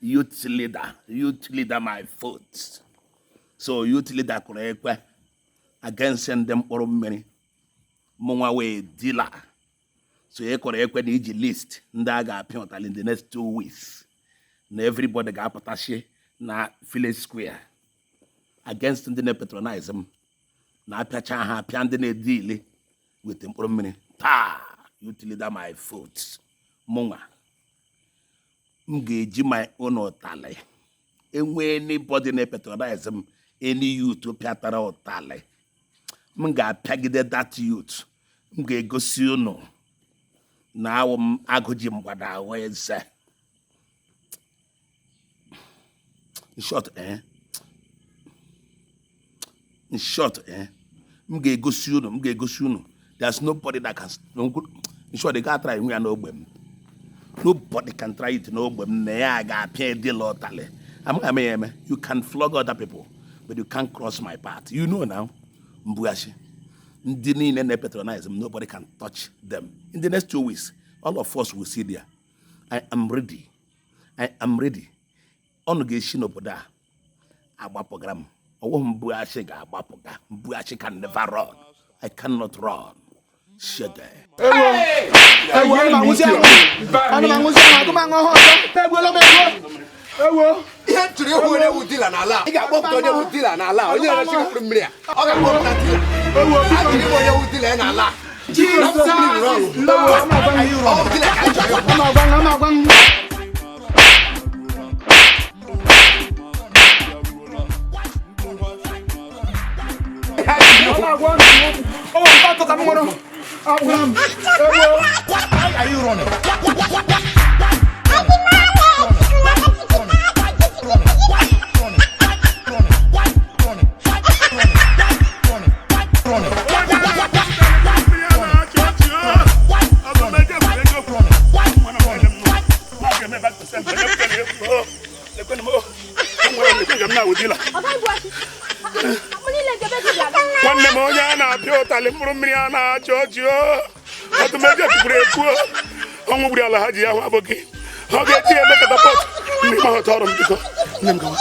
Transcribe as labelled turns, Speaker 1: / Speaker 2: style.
Speaker 1: youth leader my foot. So youth leader kụrụ against them Mkpuru Miri. Mụnwa wee dealer. So you kụrụ ekwe na iji list ndị a ga-apịa in the next 2 weeks. Na everybody ga-apụtashi na Village Square against ndị na-patronize m na apịacha ha apịa ndị na-edili with Mkpuru Miri. Youth leader my foot. Mụnwa m ga-eji my own ụtalị. Enwe anybody na-patronize m, any youth pịatara ụtalị, m ga-apịagide that youth. M ga-egosi unu na awụ m agụji mgbada ahụ eze. In short, m ga-egosi unu. There's nobody that can. In short, they can't try me and Ogbem. Nobody can try it in Ogbem. You can flog other people, but you can't cross my path. You know now, Mbughashi. Nobody can touch them. In the next 2 weeks, all of us will see there. I am ready. Onugeshin Agba program. Mbughashi can never run. I cannot run. Shut up.
Speaker 2: Why are you running?
Speaker 3: Mkpuru Miri na chọọchị ọtụmeje kwurekwu ọnwụ gburu ala ha ji ya hụ abụghị ọ ga-eji eme katapọt ndị ma họta ọrụ m biko nne m gawa